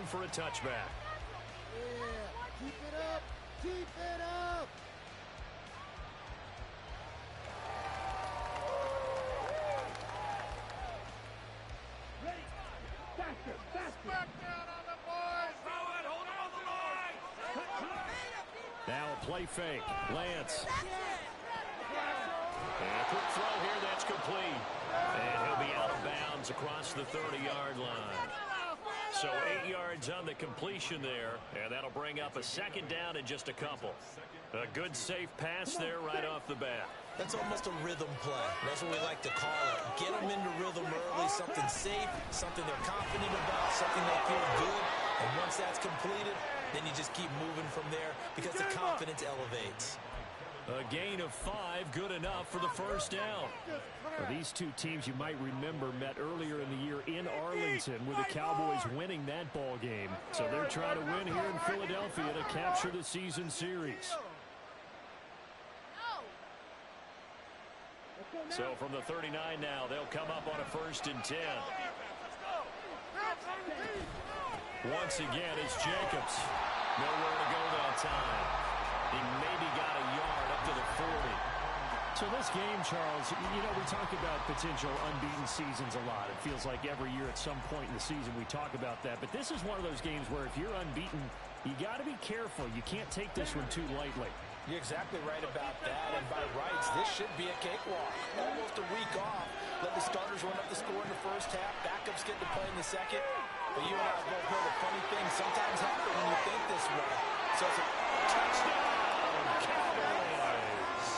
for a touchback. Yeah, keep it up. Keep it up. Ready. Faster, faster. Back down on the boys. Throw it. Hold him on the line. Now a play fake. Lance. And a quick throw here. That's complete. And he'll be out of bounds across the 30-yard line. So 8 yards on the completion there, and that'll bring up a second down in just a couple. A good, safe pass there right off the bat. That's almost a rhythm play. That's what we like to call it. Get them into rhythm early, something safe, something they're confident about, something they feel good. And once that's completed, then you just keep moving from there because the confidence elevates. A gain of 5, good enough for the first down. Well, these two teams, you might remember, met earlier in the year in Arlington with the Cowboys winning that ball game. So they're trying to win here in Philadelphia to capture the season series. So from the 39 now, they'll come up on a 1st and 10. Once again, it's Jacobs. Nowhere to go that time. He maybe got a yard up to the 40. So this game, Charles, you know, we talk about potential unbeaten seasons a lot. It feels like every year at some point in the season we talk about that. But this is one of those games where if you're unbeaten, you got to be careful. You can't take this one too lightly. You're exactly right about that. And by rights, this should be a cakewalk. Almost a week off. Let the starters run up the score in the first half. Backups get to play in the second. But you and I both know the funny things sometimes happen when you think this way. So it's a touchdown. Cowboys.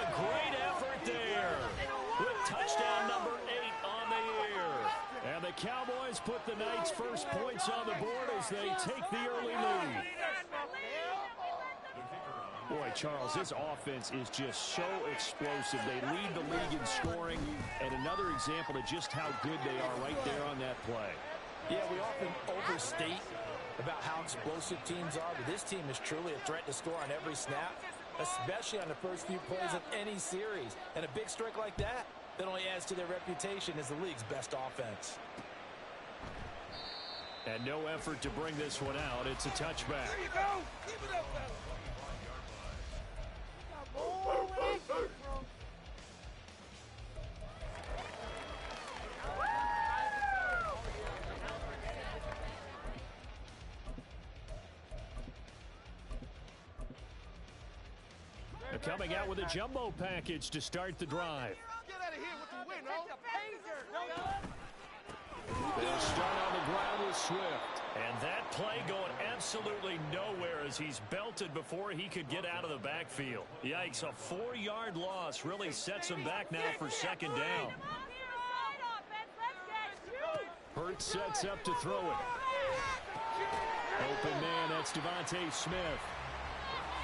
A great effort there with touchdown number 8 on the year. And the Cowboys put the Knights' first points on the board as they take the early lead. Boy, Charles, this offense is just so explosive. They lead the league in scoring, and another example of just how good they are right there on that play. Yeah, we often overstate about how explosive teams are, but this team is truly a threat to score on every snap, especially on the first few plays of any series. And a big strike like that only adds to their reputation as the league's best offense. And no effort to bring this one out. It's a touchback. There you go. Keep it up, fellas. They're coming out with a jumbo package to start the drive. Get out of here with the win, no? They'll start on the ground with Swift. And that play going absolutely nowhere as he's belted before he could get out of the backfield. Yikes, a 4-yard loss really sets him back now for second down. Hurts sets up to throw it. Open man, that's Devontae Smith.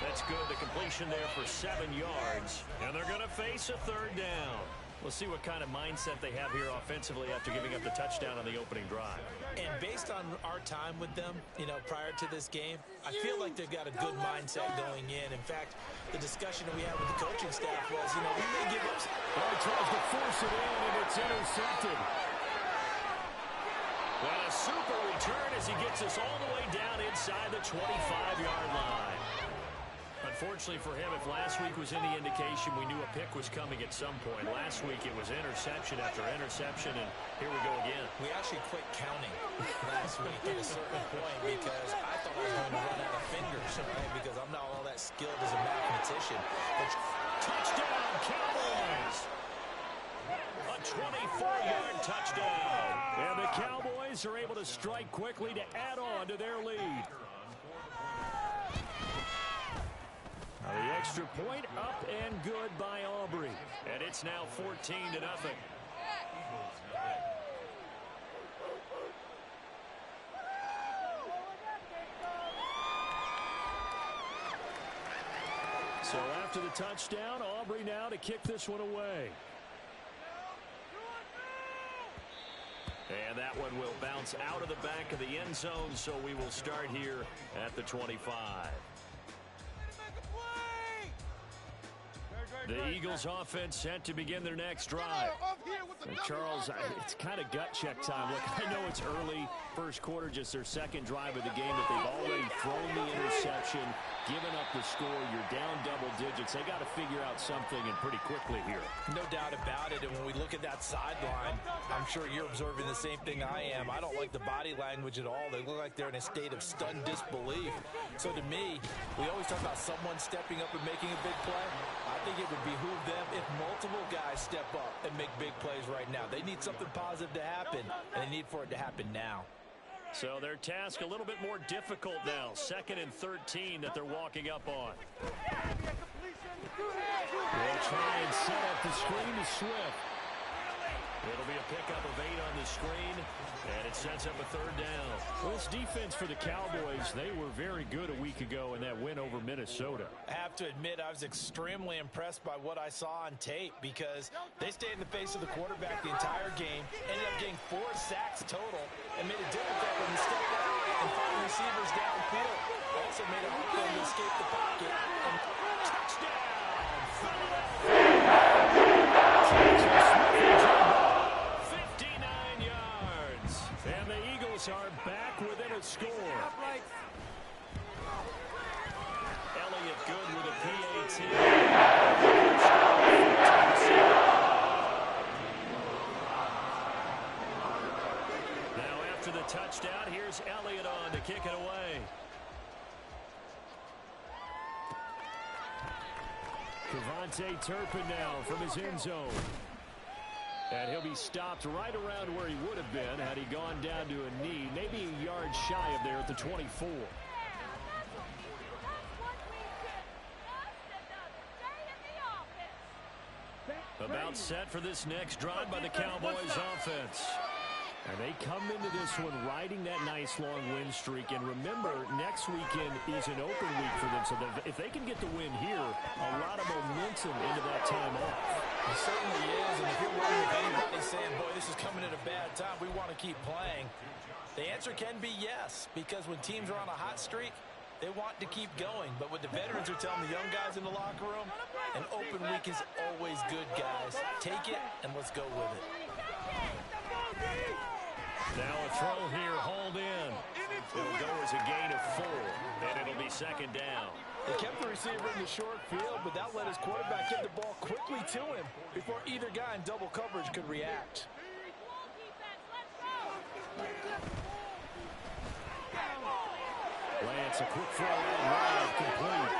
That's good. The completion there for 7 yards. And they're going to face a 3rd down. We'll see what kind of mindset they have here offensively after giving up the touchdown on the opening drive. And based on our time with them, you know, prior to this game, I feel like they've got a good mindset going in. In fact, the discussion that we had with the coaching staff was, you know, we may give up. Well, he tries to force it in, and it's intercepted. Well, a super return as he gets us all the way down inside the 25-yard line. Unfortunately for him, if last week was any indication, we knew a pick was coming at some point. Last week it was interception after interception, and here we go again. We actually quit counting last week at a certain point because I thought I was going to run out of fingers, right? Because I'm not all that skilled as a mathematician. But touchdown, Cowboys! A 24-yard touchdown. And the Cowboys are able to strike quickly to add on to their lead. The extra point up and good by Aubrey. And it's now 14-0. So after the touchdown, Aubrey now to kick this one away. And that one will bounce out of the back of the end zone, so we will start here at the 25. The Eagles offense set to begin their next drive. And Charles, it's kind of gut check time. Look, I know it's early, first quarter, just their second drive of the game, but they've already thrown the interception, given up the score. You're down double digits. They got to figure out something, and pretty quickly here. No doubt about it. And when we look at that sideline, I'm sure you're observing the same thing I am. I don't like the body language at all. They look like they're in a state of stunned disbelief. So to me, we always talk about someone stepping up and making a big play. I think it would behoove them if multiple guys step up and make big plays right now. They need something positive to happen, and they need for it to happen now. So their task a little bit more difficult now. 2nd and 13 that they're walking up on. They'll try and set up the screen to Swift. It'll be a pickup of 8 on the screen, and it sets up a 3rd down. Well, this defense for the Cowboys, they were very good a week ago in that win over Minnesota. I have to admit, I was extremely impressed by what I saw on tape because they stayed in the face of the quarterback the entire game, ended up getting 4 sacks total, and made it difficult when he stepped out and find receivers downfield. Also made it hard for them to escape the pocket. And Touchdown! 59 yards. And the Eagles are back within a score. Elliott good with a PAT. Now after the touchdown, here's Elliott on to kick it away. Devontae Turpin now from his end zone. And he'll be stopped right around where he would have been had he gone down to a knee, maybe a yard shy of there at the 24. About set for this next drive by the Cowboys offense. And they come into this one riding that nice long win streak. And remember, next weekend is an open week for them. So if they can get the win here, a lot of momentum into that time off. It certainly is. And if you're wondering if anybody's saying, boy, this is coming at a bad time, we want to keep playing, the answer can be yes. Because when teams are on a hot streak, they want to keep going. But what the veterans are telling the young guys in the locker room, an open week is always good, guys. Take it and let's go with it. Now a throw here, hauled in. It'll go as a gain of 4, and it'll be 2nd down. They kept the receiver in the short field, but that let his quarterback get the ball quickly to him before either guy in double coverage could react. Lance, a quick throw out, complete.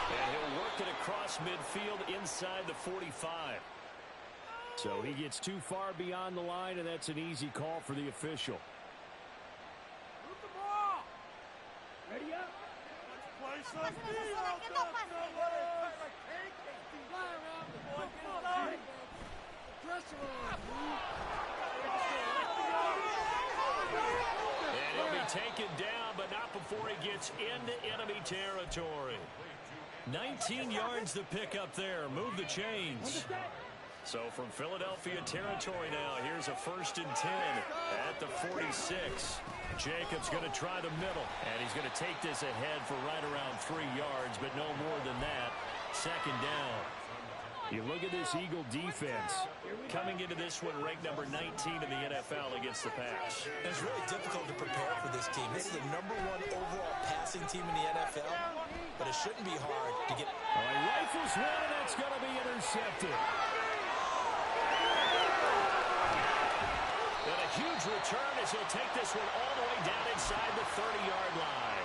And he'll work it across midfield inside the 45. So he gets too far beyond the line, and that's an easy call for the official. Move the ball. Ready up. Let's play some And he'll be taken down, but not before he gets into enemy territory. 19 yards to pick up there. Move the chains. So from Philadelphia territory now, here's a 1st and 10 at the 46. Jacobs going to try the middle, and he's going to take this ahead for right around 3 yards, but no more than that. 2nd down. You look at this Eagle defense. Coming into this one, ranked number 19 in the NFL against the pass. It's really difficult to prepare for this team. This is the #1 overall passing team in the NFL, but it shouldn't be hard to get. He rifles one, and that's going to be intercepted. And a huge return as he'll take this one all the way down inside the 30-yard line.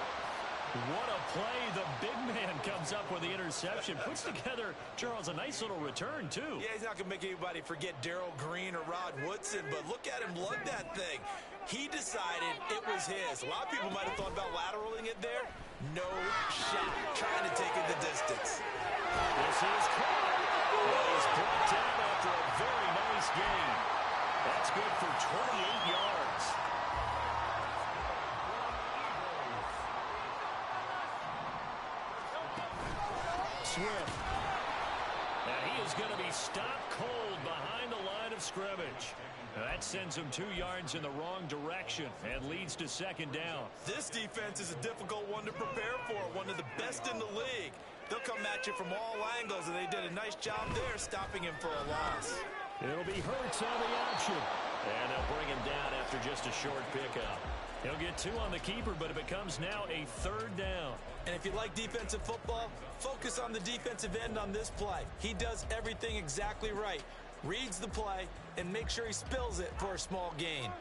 What a play. The big man comes up with the interception. Puts together, Charles, a nice little return, too. Yeah, he's not going to make anybody forget Darrell Green or Rod Woodson, but look at him lug that thing. He decided it was his. A lot of people might have thought about lateraling it there. No shot. Trying to take it the distance. This is caught. He's brought down after a very nice game. That's good for 28 yards. Swift. And he is going to be stopped cold behind the line of scrimmage. That sends him 2 yards in the wrong direction and leads to 2nd down. This defense is a difficult one to prepare for, one of the best in the league. They'll come at you from all angles, and they did a nice job there stopping him for a loss. It'll be Hurts on the option. And they'll bring him down after just a short pickup. He'll get 2 on the keeper, but it becomes now a 3rd down. And if you like defensive football, focus on the defensive end on this play. He does everything exactly right. Reads the play and makes sure he spills it for a small gain.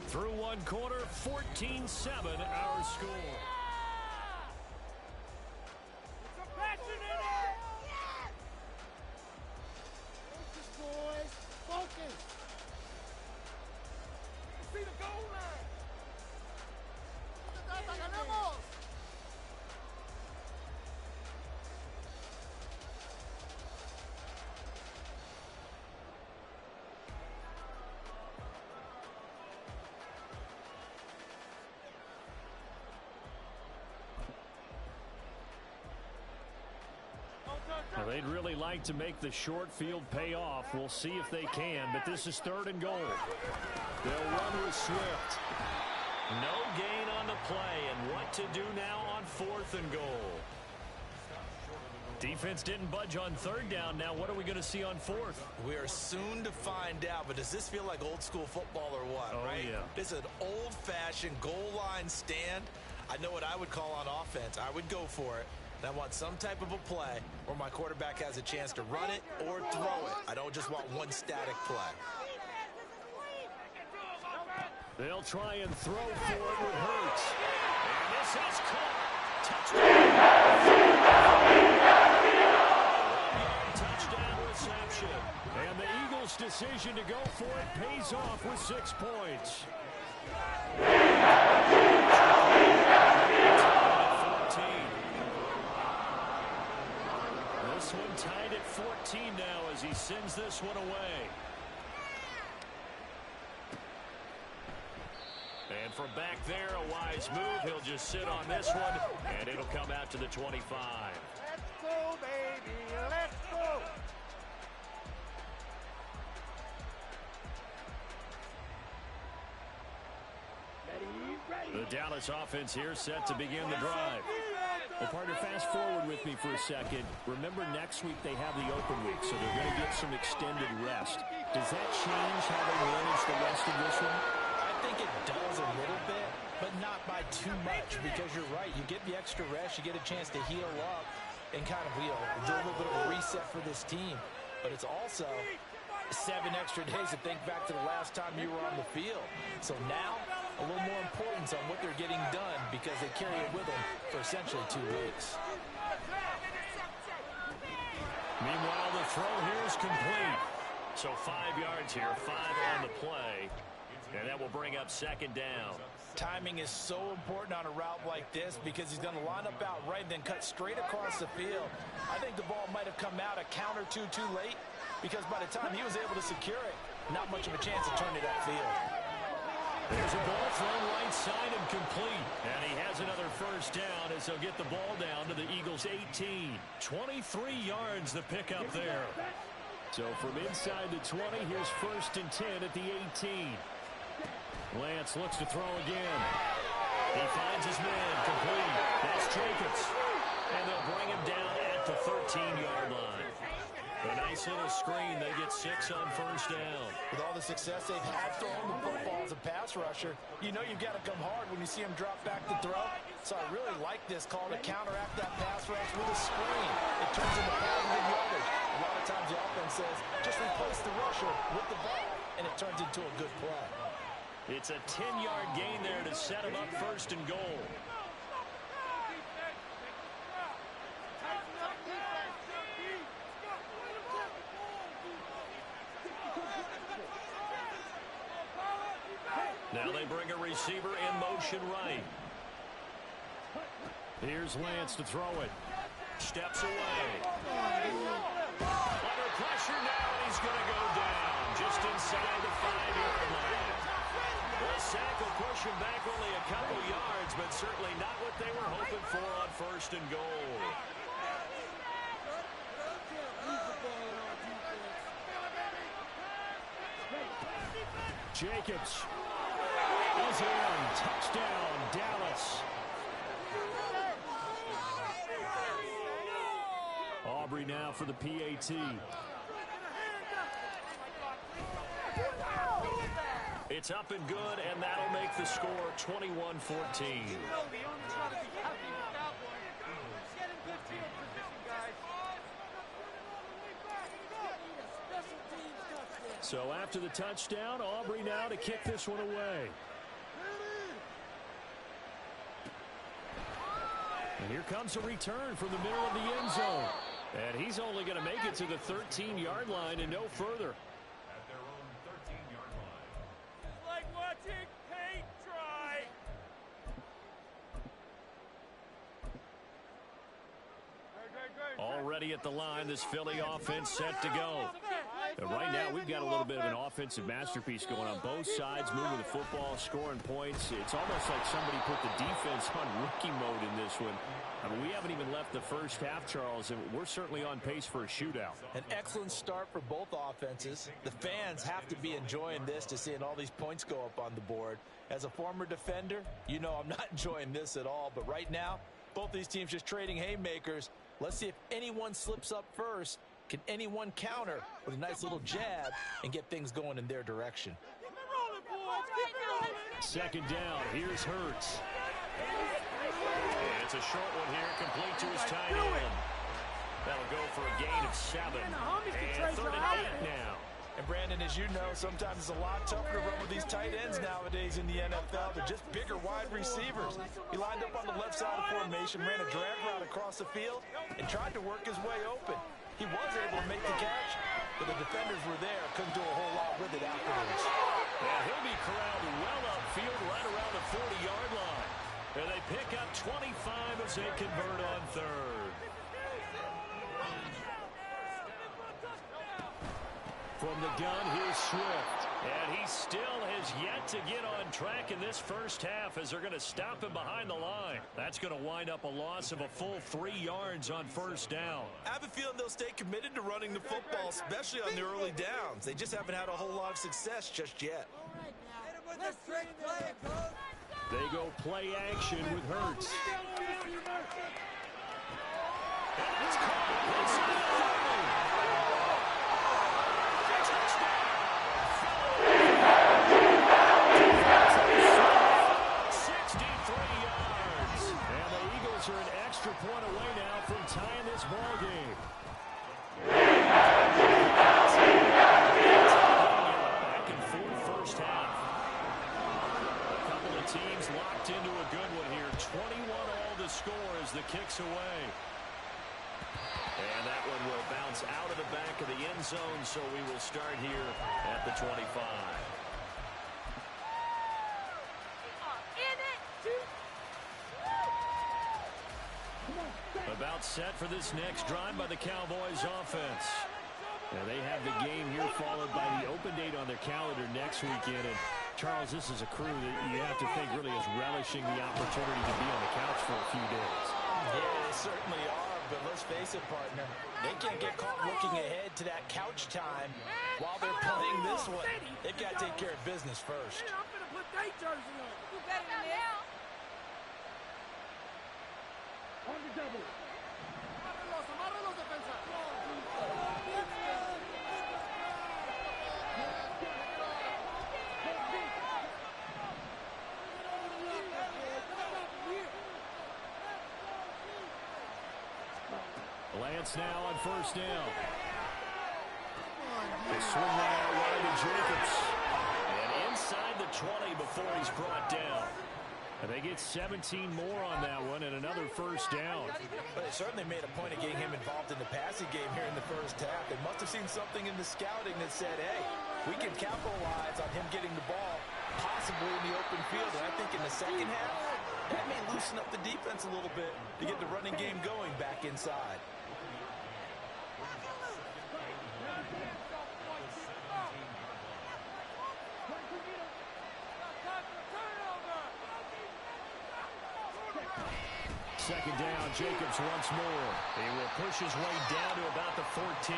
Through one quarter, 14-7 our score. Focus, boys. Focus. See the goal line. ¡Ganamos! Well, they'd really like to make the short field pay off. We'll see if they can, but this is 3rd and goal. They'll run with Swift. No gain on the play, and what to do now on 4th and goal. Defense didn't budge on 3rd down. Now what are we going to see on 4th? We are soon to find out, but does this feel like old school football or what, right? Yeah. This is an old-fashioned goal line stand. I know what I would call on offense. I would go for it. And I want some type of a play where my quarterback has a chance to run it or throw it. I don't just want one static play. They'll try and throw for it with Hurts. And this is caught. Touchdown reception. And the Eagles' decision to go for it pays off with 6 points. 14. This one tied at 14 now as he sends this one away. And from back there, a wise move. He'll just sit on this one, and it'll come out to the 25. Let's go, baby. Let's go. The Dallas offense here set to begin the drive. Well, partner, fast forward with me for a second. Remember, next week they have the open week, so they're going to get some extended rest. Does that change how they manage the rest of this one? I think it does a little bit, but not by too much, because you're right. You get the extra rest, you get a chance to heal up and kind of, do a little bit of a reset for this team. But it's also 7 extra days to think back to the last time you were on the field. So now, a little more importance on what they're getting done because they carry it with them for essentially 2 weeks. Meanwhile, the throw here is complete. So 5 yards here, 5 on the play. And that will bring up 2nd down. Timing is so important on a route like this because he's going to line up out right and then cut straight across the field. I think the ball might have come out a count or two too late because by the time he was able to secure it, not much of a chance to turn it upfield. There's a ball thrown right side and complete. And he has another 1st down as they'll get the ball down to the Eagles' 18. 23 yards the pickup there. So from inside the 20, here's 1st and 10 at the 18. Lance looks to throw again. He finds his man, complete. That's Jacobs. And they'll bring him down at the 13-yard line. A nice little screen. They get 6 on 1st down. With all the success they've had throwing the football as a pass rusher, you know you've got to come hard when you see him drop back to throw. So I really like this call to counteract that pass rush with a screen. It turns into positive yardage. A lot of times the offense says, just replace the rusher with the ball, and it turns into a good play. It's a 10-yard gain there to set him up 1st and goal. Now they bring a receiver in motion right. Here's Lance to throw it. Steps away. Under pressure now, and he's going to go down just inside the 5-yard line. The sack will push him back only a couple yards, but certainly not what they were hoping for on 1st and goal. Jacobs is in. Touchdown, Dallas. Aubrey now for the PAT. It's up and good, and that'll make the score 21-14. So after the touchdown, Aubrey now to kick this one away. And here comes a return from the middle of the end zone. And he's only going to make it to the 13-yard line and no further. At their own 13-yard line. It's like watching paint dry. Already at the line, this Philly offense set to go. And right now, we've got a little bit of an offensive masterpiece going on. Both sides moving the football, scoring points. It's almost like somebody put the defense on rookie mode in this one. I mean, we haven't even left the first half, Charles, and we're certainly on pace for a shootout. An excellent start for both offenses. The fans have to be enjoying this, to seeing all these points go up on the board. As a former defender, you know I'm not enjoying this at all. But right now, both these teams just trading haymakers. Let's see if anyone slips up first. Can anyone counter with a nice little jab and get things going in their direction? Second down, here's Hurts. It's a short one here, complete to his tight end. That'll go for a gain of 7. And 3rd and 8 now. And Brandon, as you know, sometimes it's a lot tougher to run with these tight ends nowadays in the NFL. They're just bigger wide receivers. He lined up on the left side of formation, ran a drag route across the field, and tried to work his way open. He was able to make the catch, but the defenders were there. Couldn't do a whole lot with it afterwards. And he'll be corralled well upfield right around the 40-yard line. And they pick up 25 as they convert on 3rd. From the gun, here's Swift. And he still has yet to get on track in this first half as they're going to stop him behind the line. That's going to wind up a loss of a full 3 yards on first down. I have a feeling they'll stay committed to running the football, especially on the early downs. They just haven't had a whole lot of success just yet. They go play action with Hurts. And it's caught inside the 30. Are an extra point away now from tying this ball game. Back and forth first half. A couple of teams locked into a good one here. 21 all the score as the kick's away. And that one will bounce out of the back of the end zone, so we will start here at the 25. About set for this next drive by the Cowboys offense. Now they have the game here followed by the open date on their calendar next weekend. And Charles, this is a crew that you have to think really is relishing the opportunity to be on the couch for a few days. Yeah, they certainly are, but let's face it, partner. They can't get caught looking ahead to that couch time while they're playing this one. They've got to take care of business first. I'm going to put their jersey on. You better than this. On the double. Amarralos, defensa. Lance now on first down. They swing that out wide to Jacobs. And inside the 20 before he's brought down. And they get 17 more on that one and another first down. But they certainly made a point of getting him involved in the passing game here in the first half. They must have seen something in the scouting that said, hey, we can capitalize on him getting the ball, possibly in the open field. And I think in the second half, that may loosen up the defense a little bit to get the running game going back inside. Second down, Jacobs once more. He will push his way down to about the 14.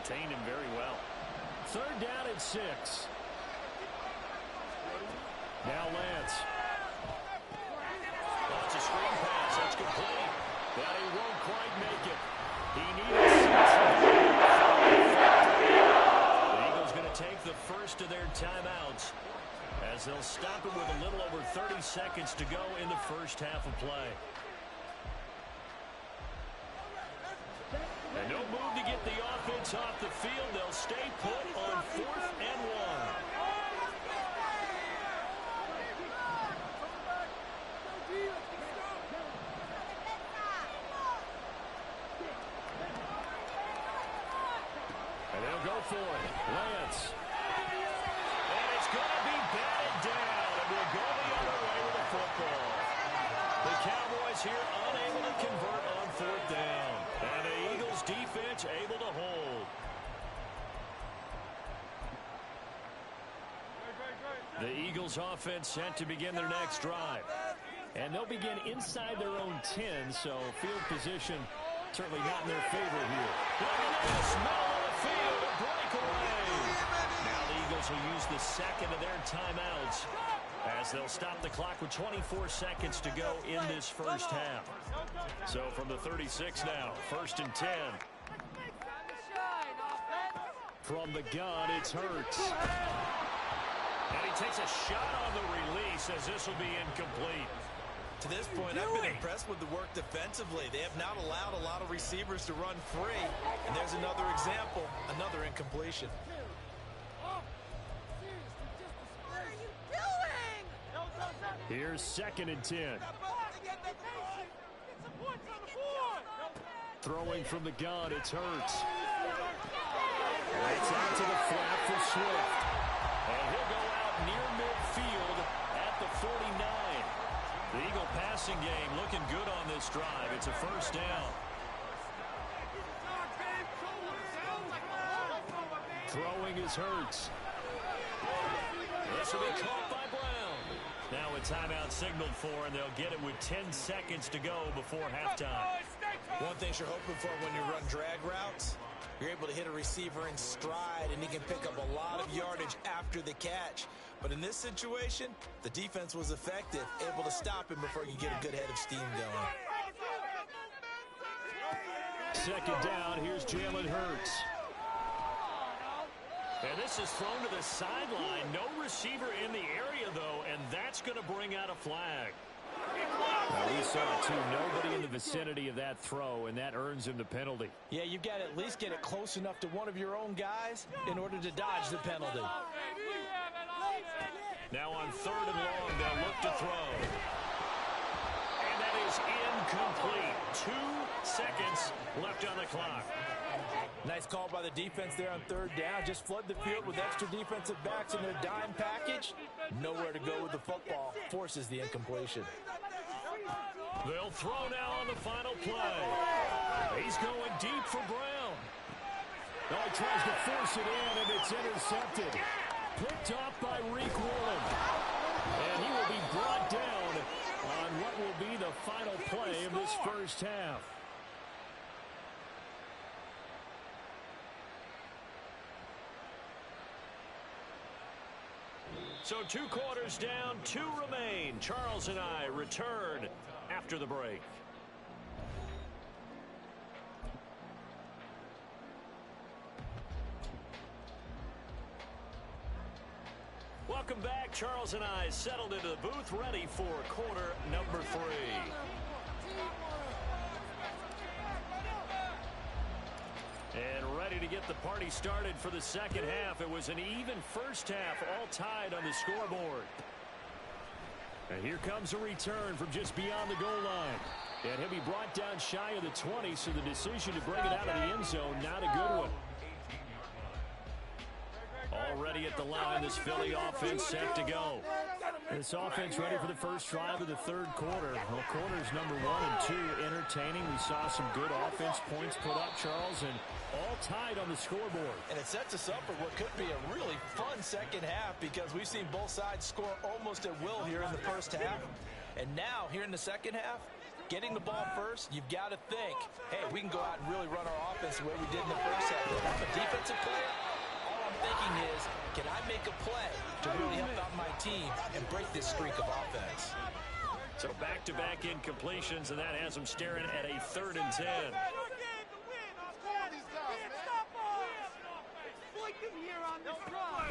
contained him very well. 3rd down and 6. Now Lance. That's a screen pass. That's complete. But he won't quite make it. He needed 6. The Eagles going to take the first of their timeouts as they'll stop it with a little over 30 seconds to go in the first half of play. And no move to get the offense off the field. They'll stay put on 4th and 1. And they'll go for it. Lance. And it's going to be batted down. And we'll go the other way with the football. The Cowboys here unable to convert on 4th down. And the Eagles defense able to hold. The Eagles offense set to begin their next drive. And they'll begin inside their own 10, so field position certainly not in their favor here. Look at this, middle of the field, a breakaway. Now the Eagles will use the second of their timeouts as they'll stop the clock with 24 seconds to go in this first half. So from the 36 now, 1st and 10. From the gun, it's Hurts. And he takes a shot on the release as this will be incomplete. To this point, I've been impressed with the work defensively. They have not allowed a lot of receivers to run free. And there's another example, another incompletion. Here's 2nd and 10. Throwing from the gun, it's Hurts. It's out to the flat for Swift. And he'll go out near midfield at the 49. The Eagle passing game looking good on this drive. It's a 1st down. Throwing is Hurts. This will be caught by Brown. Now a timeout signaled for, and they'll get it with 10 seconds to go before halftime. One thing you're hoping for when you run drag routes, you're able to hit a receiver in stride, and he can pick up a lot of yardage after the catch. But in this situation, the defense was effective, able to stop him before you get a good head of steam going. 2nd down, here's Jalen Hurts. And this is thrown to the sideline. No receiver in the area, though, and that's going to bring out a flag. We saw it, too. Nobody in the vicinity of that throw, and that earns him the penalty. Yeah, you've got to at least get it close enough to one of your own guys in order to dodge the penalty. Now on 3rd and long, they'll look to throw. And that is incomplete. 2 seconds left on the clock. Nice call by the defense there on 3rd down. Just flood the field with extra defensive backs in their dime package. Nowhere to go with the football. Forces the incompletion. They'll throw now on the final play. He's going deep for Brown. Oh, he tries to force it in, and it's intercepted. Picked off by Reek Woolen. And he will be brought down on what will be the final play of this first half. So 2 quarters down, 2 remain. Charles and I return after the break. Welcome back. Charles and I settled into the booth, ready for quarter number 3. And ready to get the party started for the second half. It was an even first half, all tied on the scoreboard. And here comes a return from just beyond the goal line. And he'll be brought down shy of the 20, so the decision to bring it out of the end zone, not a good one. Already at the line, this Philly offense set to go. This offense ready for the first drive of the 3rd quarter. Well, quarters number 1 and 2 entertaining. We saw some good offense points put up, Charles, and all tied on the scoreboard. And it sets us up for what could be a really fun second half because we've seen both sides score almost at will here in the first half. And now, here in the second half, Getting the ball first, you've got to think, hey, we can go out and really run our offense the way we did in the first half. If I'm a defensive player, all I'm thinking is, can I make a play to really help out my team and break this streak of offense? So back-to-back incompletions, and that has them staring at a 3rd and 10.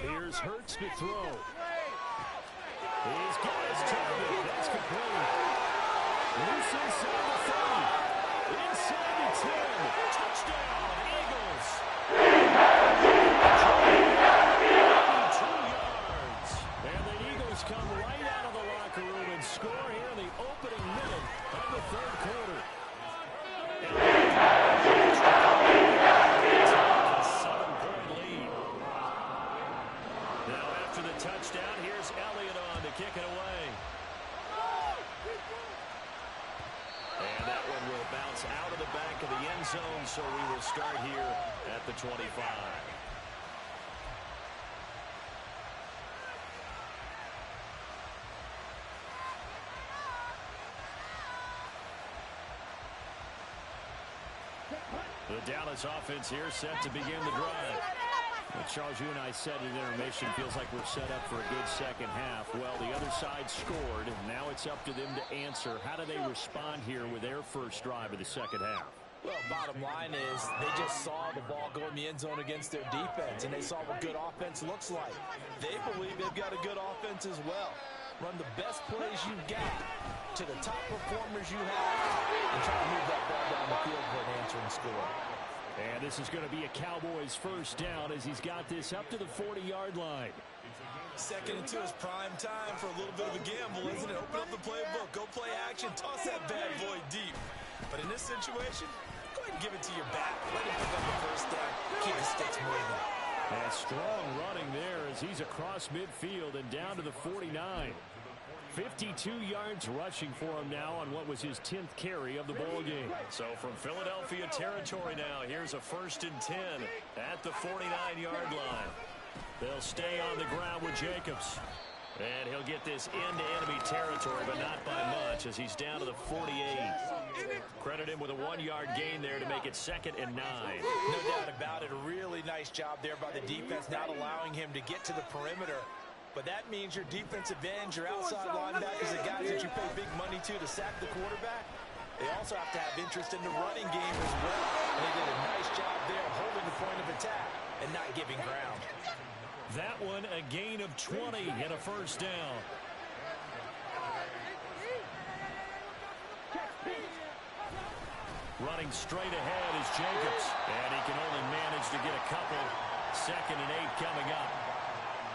Here's Hurts to throw. He's got his target. That's complete. Loose inside the 30. Inside the 10. Touchdown, Eagles. 2 yards. And the Eagles come right out of the locker room and score here in the opening minute of the 3rd quarter. Touchdown. Here's Elliott on to kick it away. And that one will bounce out of the back of the end zone, so we will start here at the 25. The Dallas offense here set to begin the drive. Well, Charles, you and I said at intermission, feels like we're set up for a good second half. Well, the other side scored, and now it's up to them to answer. How do they respond here with their first drive of the second half? Well, bottom line is they just saw the ball go in the end zone against their defense, and they saw what good offense looks like. They believe they've got a good offense as well. Run the best plays you've got to the top performers you have, and try to move that ball down the field for an answering score. And this is going to be a Cowboys first down as he's got this up to the 40-yard line. 2nd and 2 is prime time for a little bit of a gamble, isn't it? Open up the playbook, go play action, toss that bad boy deep. But in this situation, go ahead and give it to your back. Let him pick up the first down, keep the sticks moving. And strong running there as he's across midfield and down to the 49. 52 yards rushing for him now on what was his 10th carry of the ball game. So from Philadelphia territory now, here's a 1st and 10 at the 49-yard line. They'll stay on the ground with Jacobs. And he'll get this into enemy territory, but not by much as he's down to the 48. Credit him with a 1-yard gain there to make it 2nd and 9. No doubt about it. A really nice job there by the defense, not allowing him to get to the perimeter. But that means your defensive ends, your outside linebackers, the guys that you pay big money to sack the quarterback, they also have to have interest in the running game as well. And they did a nice job there of holding the point of attack and not giving ground. That one a gain of 20 and a first down. Running straight ahead is Jacobs. And he can only manage to get a couple. 2nd and 8 coming up.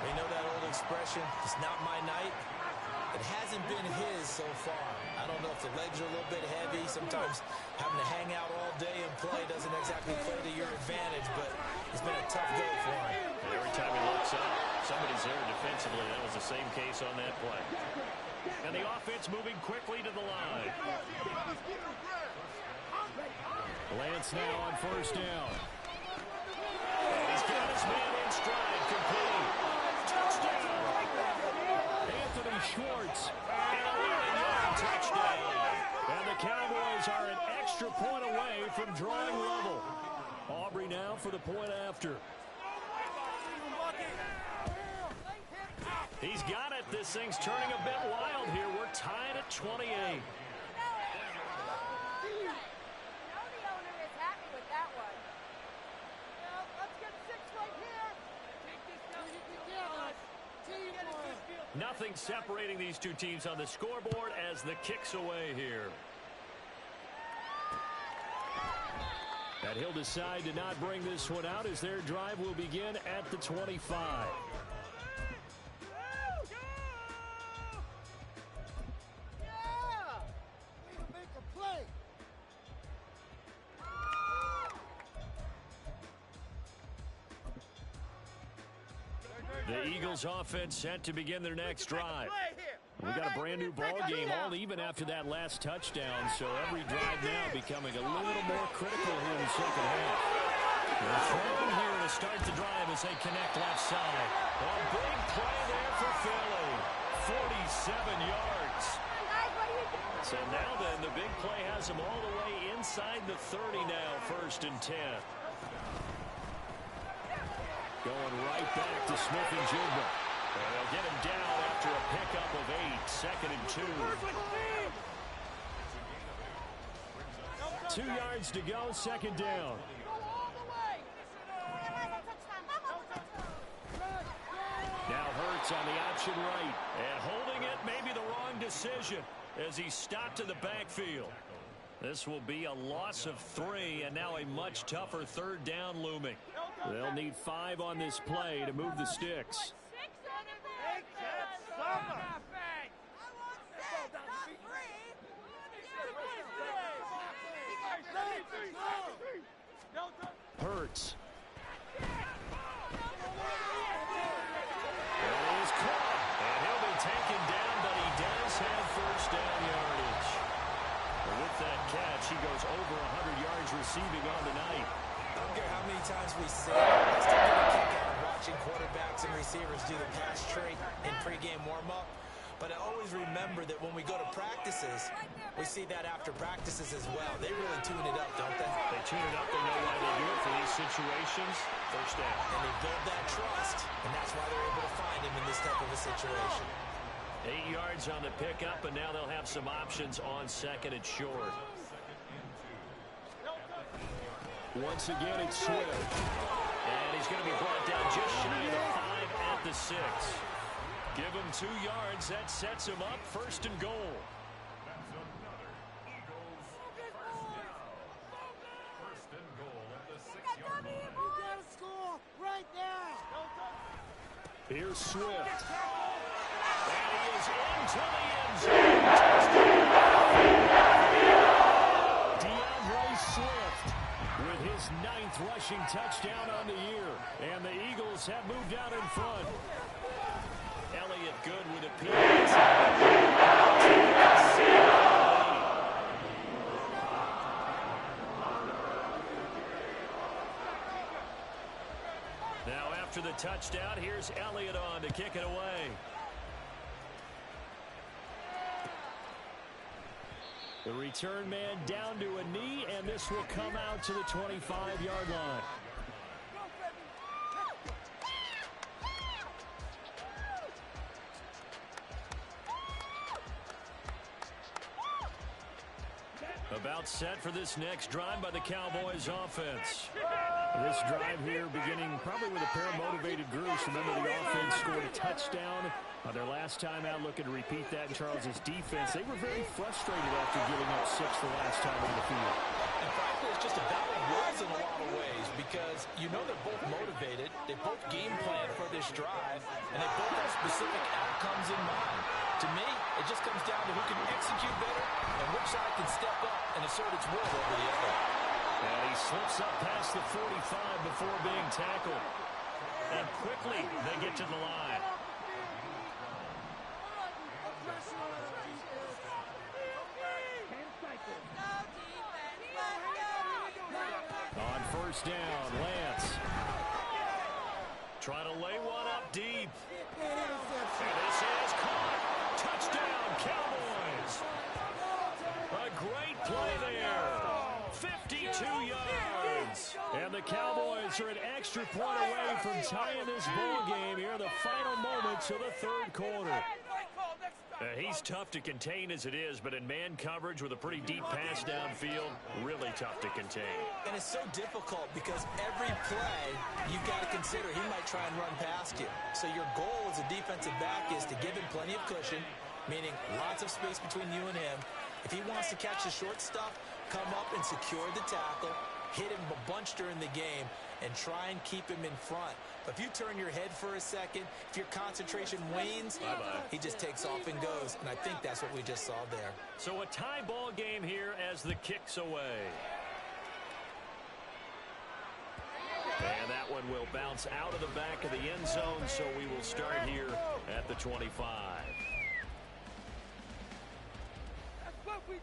You know that old expression, it's not my night? It hasn't been his so far. I don't know if the legs are a little bit heavy. Sometimes having to hang out all day and play doesn't exactly play to your advantage, but it's been a tough go for him. And every time he looks up, somebody's there defensively. That was the same case on that play. And the offense moving quickly to the line. Lance now on first down. And he's got his man in stride, complete. Touchdown. Anthony Schwartz. And a 11-yard touchdown. And the Cowboys are an extra point away from drawing level. Aubrey now for the point after. He's got it. This thing's turning a bit wild here. We're tied at 28. Nothing separating these two teams on the scoreboard as the kick's away here. And he'll decide to not bring this one out as their drive will begin at the 25. The Eagles offense set to begin their next drive. We got a brand new ball game, all even after that last touchdown, so every drive now becoming a little more critical here in the second half. They're throwing here to start the drive as they connect left side. A big play there for Philly. 47 yards. So now then, the big play has him all the way inside the 30 now, 1st and 10. Going right back to Smith and Jigba. And they'll get him down after a pickup of 8, 2nd and 2. 2 yards to go, 2nd down. Now Hurts on the option right. And holding it may be the wrong decision as he stopped in the backfield. This will be a loss of 3, and now a much tougher 3rd down looming. They'll need 5 on this play to move the sticks. Hurts. He's caught, and he'll be taken down, but he does have 1st down yardage. And with that catch, he goes over 100 yards receiving on the night. I don't care how many times we say it, I still get a kick out of watching quarterbacks and receivers do the pass trade in pregame warm-up. But I always remember that when we go to practices, we see that after practices as well. They really tune it up, don't they? They tune it up. They know why they do it for these situations. 1st down. And they build that trust, and that's why they're able to find him in this type of a situation. 8 yards on the pickup, and now they'll have some options on 2nd and short. Once again, it's Swift. And he's going to be brought down just shy of the 5 at the 6. Give him 2 yards. That sets him up 1st and goal. Here's Swift. And he is into the end zone. DeAndre Swift with his 9th rushing touchdown on the year. And the Eagles have moved out in front. Elliott good with a piece. Now after the touchdown, here's Elliott on to kick it away. The return man down to a knee, and this will come out to the 25-yard line. About set for this next drive by the Cowboys offense. This drive here beginning probably with a pair of motivated groups. Remember, the offense scored a touchdown on their last time out, looking to repeat that in Charles's defense. They were very frustrated after giving up 6 the last time on the field. And frankly, it's just a battle of wills in a lot of ways because you know they're both motivated, they both game plan for this drive, and they both have specific outcomes in mind. To me, it just comes down to who can execute better and which side can step up and assert its will over the other. And he slips up past the 45 before being tackled. And quickly, they get to the line. On 1st down, Lance. Trying to lay one up deep. And this is caught. Touchdown, Cowboys. A great play there. 52 yards. And the Cowboys are an extra point away from tying this ball game here in the final moments of the 3rd quarter. He's tough to contain as it is, but in man coverage with a pretty deep pass downfield, really tough to contain. And it's so difficult because every play you've got to consider he might try and run past you. So your goal as a defensive back is to give him plenty of cushion, meaning lots of space between you and him. If he wants to catch the short stuff, come up and secure the tackle, hit him a bunch during the game, and try and keep him in front. But if you turn your head for a second, if your concentration wanes, he just takes off and goes. And I think that's what we just saw there. So a tie ball game here as the kick's away. And that one will bounce out of the back of the end zone, so we will start here at the 25. Let's go, baby!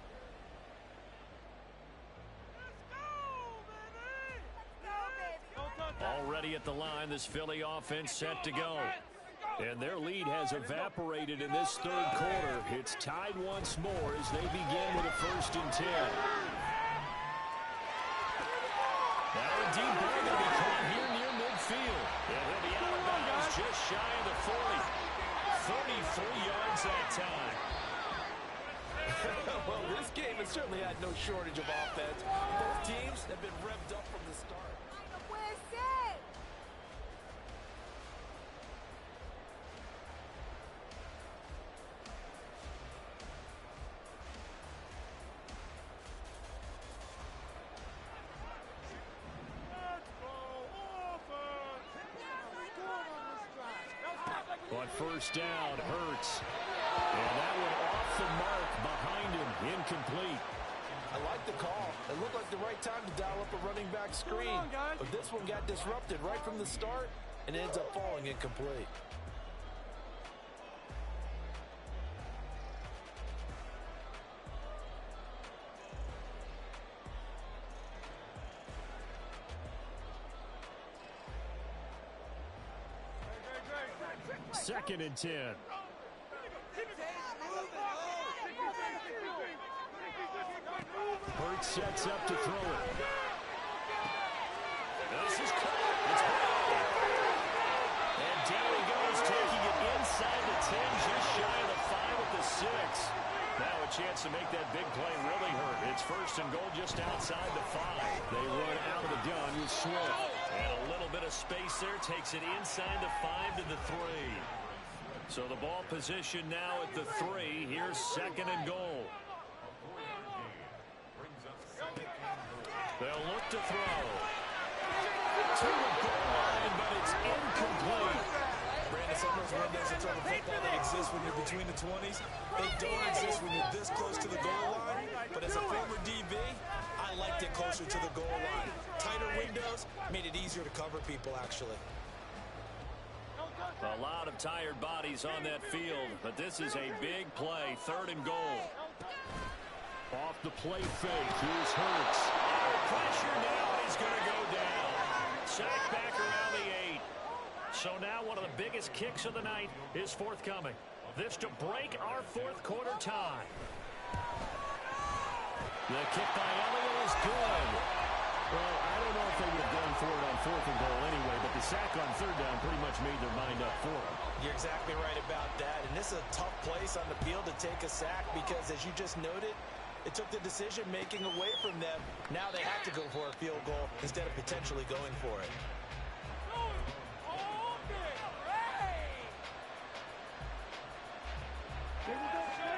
Already at the line, this Philly offense set to go. And their lead has evaporated in this third quarter. It's tied once more as they begin with a 1st and 10. Now a deep ball going to be caught here near midfield. And he'll be out of bounds just shy of the 40. 33 yards that time. Well, this game has certainly had no shortage of offense. Both teams have been revved up from the start. On 1st down, Hurts. And that one off the mark behind him, incomplete. I like the call. It looked like the right time to dial up a running back screen. But this one got disrupted right from the start and ends up falling incomplete. Second and 10. Hurts sets up to throw it. This is caught. It's away. And down he goes, taking it inside the 10, just shy of the 5 at the 6. Now a chance to make that big play really hurt. It's 1st and goal just outside the 5. They run out of the gun with Swift. And a little bit of space there takes it inside the 5 to the 3. So the ball position now at the 3. Here's 2nd and goal. They'll look to throw. To the goal line, but it's incomplete. Brandon, some of those windows in terms of football that exist when you're between the 20s, they don't exist when you're this close to the goal line. But as a former DB, I liked it closer to the goal line. Tighter windows made it easier to cover people, actually. A lot of tired bodies on that field, but this is a big play. 3rd and goal. Off the play fake, here's Hurts. Pressure now, and he's going to go down. Sack back around the 8. So now one of the biggest kicks of the night is forthcoming. This to break our 4th quarter tie. The kick by Elliott is good. Well, I don't know if they would have gone for it on 4th and goal anyway, but the sack on 3rd down pretty much made their mind up for them. You're exactly right about that. And this is a tough place on the field to take a sack because, as you just noted, it took the decision-making away from them. Now they have to go for a field goal instead of potentially going for it.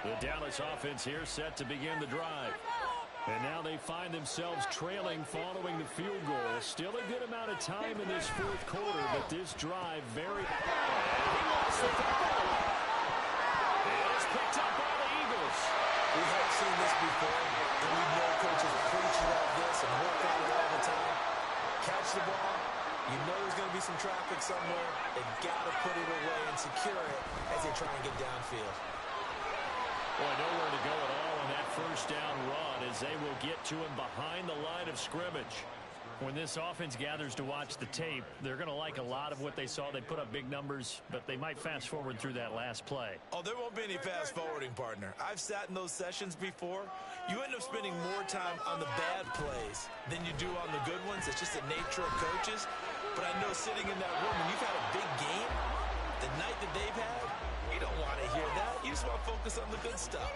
The Dallas offense here set to begin the drive. And now they find themselves trailing following the field goal. Still a good amount of time in this 4th quarter, but this drive very... He lost the football. And it's picked up by the Eagles. We have seen this before, and we know coaches preach about this and work on it all the time. Catch the ball. You know there's going to be some traffic somewhere. They've got to put it away and secure it as they try and get downfield. Boy, nowhere to go at all on that 1st down run as they will get to him behind the line of scrimmage. When this offense gathers to watch the tape, they're going to like a lot of what they saw. They put up big numbers, but they might fast forward through that last play. Oh, there won't be any fast forwarding, partner. I've sat in those sessions before. You end up spending more time on the bad plays than you do on the good ones. It's just the nature of coaches. But I know sitting in that room, when you've had a big game, the night that they've had, you don't want to hear that. You just want to focus on the good stuff.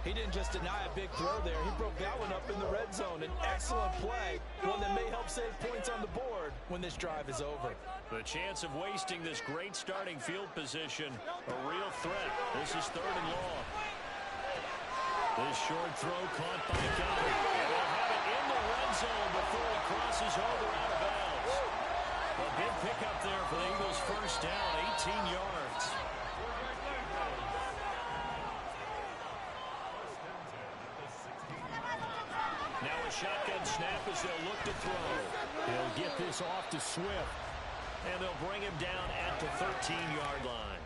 He didn't just deny a big throw there. He broke that one up in the red zone. An excellent play, one that may help save points on the board when this drive is over. The chance of wasting this great starting field position, a real threat. This is 3rd and long. This short throw caught by Goddard. And they'll have it in the red zone before he crosses over out of bounds. A big pickup there for the Eagles' 1st down, 18 yards. Now a shotgun snap as they'll look to throw. They'll get this off to Swift. And they'll bring him down at the 13-yard line.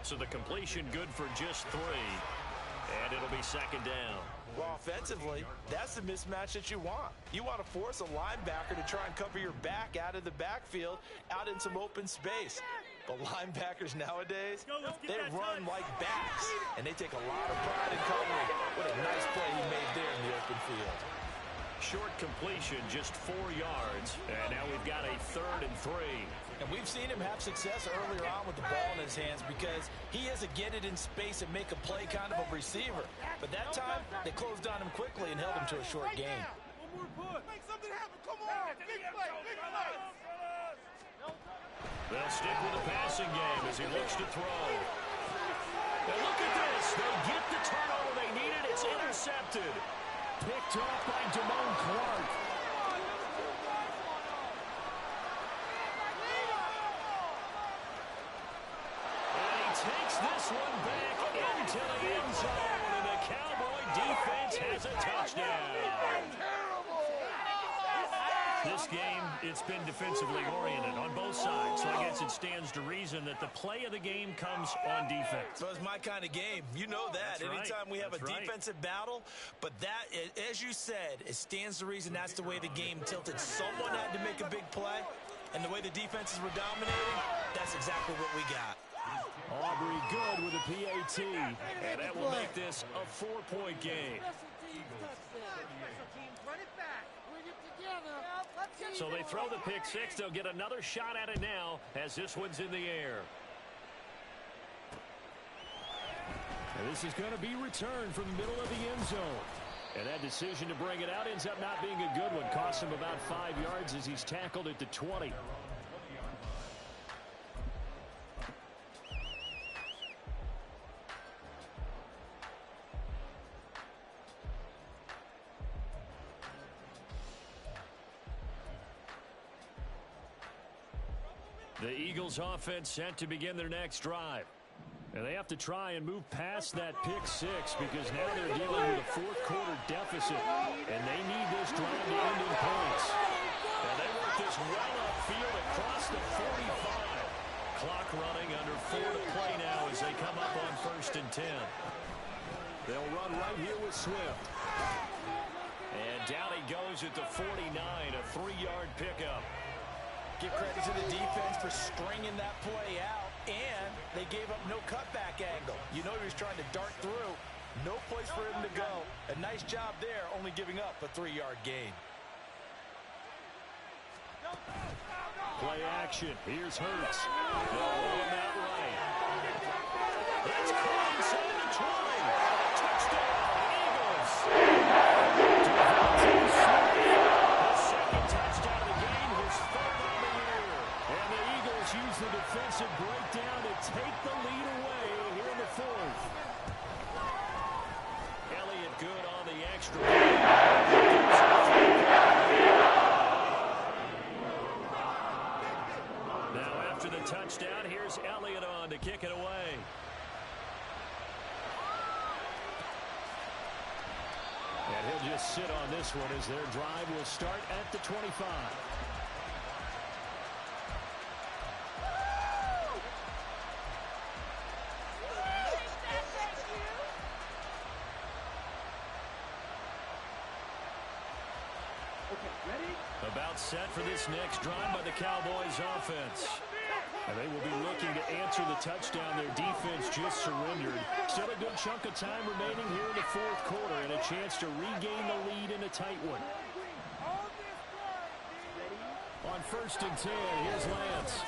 So the completion good for just 3. And it'll be 2nd down. Well, offensively, that's the mismatch that you want. You want to force a linebacker to try and cover your back out of the backfield, out in some open space. But linebackers nowadays, they run like backs, and they take a lot of pride in covering. What a nice play he made there in the open field. Short completion, just 4 yards. And now we've got a 3rd and 3. And we've seen him have success earlier on with the ball in his hands because he is a get it in space and make a play kind of a receiver. But that time, they closed on him quickly and held him to a short gain. One more push. Make something happen. Come on. Big play. Big play. They'll stick with the passing game as he looks to throw. And look at this. They get the turnover they needed. It's intercepted. Picked off by Damone Clark. And he takes this one back into the end zone. And the Cowboy defense has a touchdown. This game, it's been defensively oriented on both sides. So I guess it stands to reason that the play of the game comes on defense. So it's my kind of game. You know that. That's right. Anytime we have That's a right. defensive battle, but that, as you said, it stands to reason that's the way the game tilted. Someone had to make a big play, and the way the defenses were dominating, that's exactly what we got. Aubrey good with a PAT. And that will make this a 4-point game. So they throw the pick six. They'll get another shot at it now as this one's in the air. And this is going to be returned from the middle of the end zone. And that decision to bring it out ends up not being a good one. Costs him about 5 yards as he's tackled at the 20. The Eagles offense set to begin their next drive. And they have to try and move past that pick six because now they're dealing with a fourth-quarter deficit. And they need this drive to end in points. And they work this well upfield across the 45. Clock running under 4 to play now as they come up on 1st and 10. They'll run right here with Swift. And down he goes at the 49, a 3-yard pickup. Give credit to the defense for stringing that play out, and they gave up no cutback angle. You know he was trying to dart through. No place for him to go. A nice job there, only giving up a 3-yard gain. Play action. Here's Hurts. They'll roll him out right. That's caught inside the 20. Touchdown, Eagles. The second touchdown of the game, his 3rd on the year. And the Eagles use the defensive breakdown to take the lead away here in the 4th. Elliott good on the extra. Now after the touchdown, here's Elliott on to kick it away. And he'll just sit on this one as their drive will start at the 25. About set for this next drive by the Cowboys offense. And they will be looking to answer the touchdown their defense just surrendered. Still a good chunk of time remaining here in the 4th quarter and a chance to regain the lead in a tight one. On 1st and 10, here's Lance.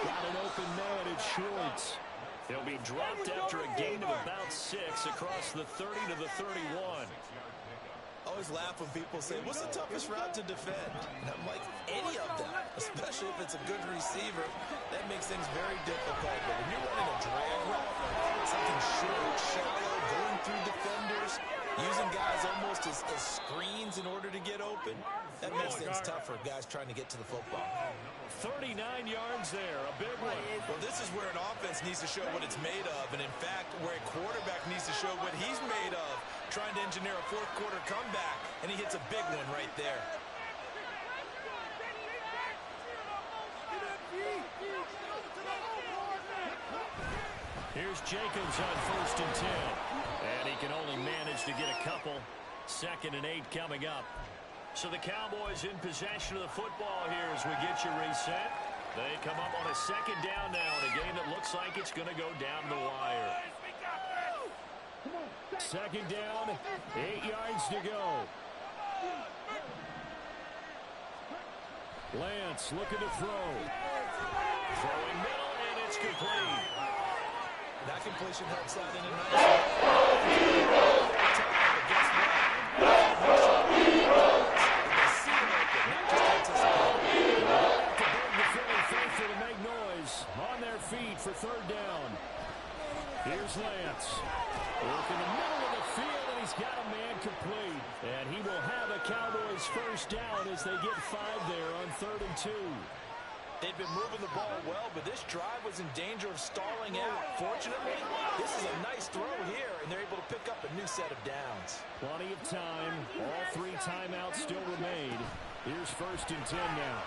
Got an open man at Schwartz. He'll be dropped after a gain of about 6 across the 30 to the 31. I always laugh when people say, what's the toughest route to defend? And I'm like, any of them, especially if it's a good receiver. That makes things very difficult. But when you're running a drag route, something short, shallow, going through defenders, using guys almost as screens in order to get open, that makes things tough for guys trying to get to the football. 39 yards there, a big one. Well, this is where an offense needs to show what it's made of. And, in fact, where a quarterback needs to show what he's made of, trying to engineer a 4th-quarter comeback, and he hits a big one right there. Here's Jacobs on 1st and 10. And he can only manage to get a couple. 2nd and 8 coming up. So the Cowboys in possession of the football here as we get you reset. They come up on a second down now in a game that looks like it's going to go down the wire. Second down, 8 yards to go. Lance looking to throw. Throwing middle, and it's complete. That completion helps out in a nice way. But guess what? They see him open, not just anticipate. To beg the Philly faithful to make noise on their feet for third down. Here's Lance. Work in the middle of the field, and he's got a man complete. And he will have a Cowboys first down as they get 5 there on 3rd and 2. They've been moving the ball well, but this drive was in danger of stalling out. Fortunately, this is a nice throw here, and they're able to pick up a new set of downs. Plenty of time. All 3 timeouts still remain. Here's 1st and 10 now.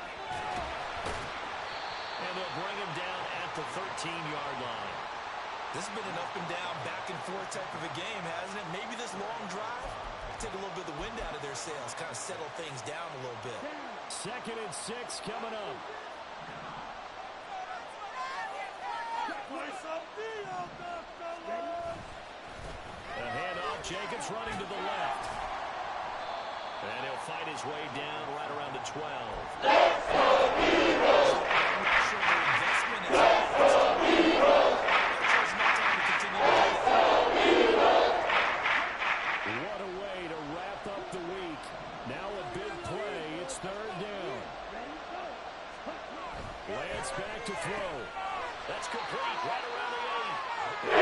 And they'll bring him down at the 13-yard line. This has been an up and down, back and forth type of a game, hasn't it? Maybe this long drive take a little bit of the wind out of their sails, kind of settle things down a little bit. 2nd and 6 coming up. A handoff. Jacobs running to the left. And he'll fight his way down right around the 12. I'm not sure the investment is What a way to wrap up the week. Now a big play. It's 3rd down. Lance back to throw. That's complete right around the 8.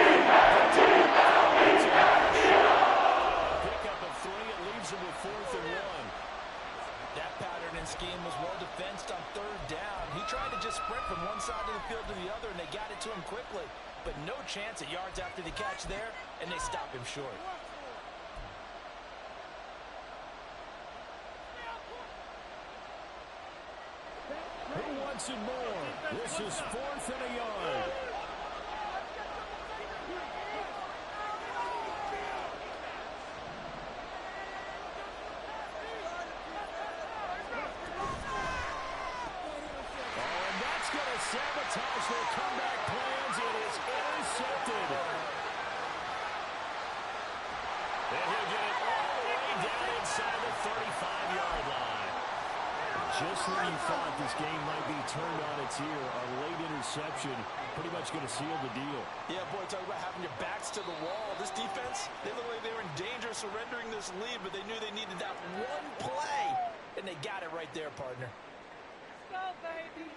Pickup of 3. It leaves him with 4th and 1. That pattern and scheme was well defensed on 3rd down. He tried to just sprint from one side of the field to the other, and they got it to him quickly. But no chance at yards after the catch there, and they stop him short. Who wants it more? This is 4th and a yard. And that's going to sabotage their comeback plans. It is intercepted. And he'll get it all the way down inside the 35-yard line. Just when you thought this game might be turned on its ear, a late interception pretty much going to seal the deal. Yeah, boy, talk about having your backs to the wall. This defense, they look like they were in danger of surrendering this lead, but they knew they needed that one play, and they got it right there, partner. Let's go, baby.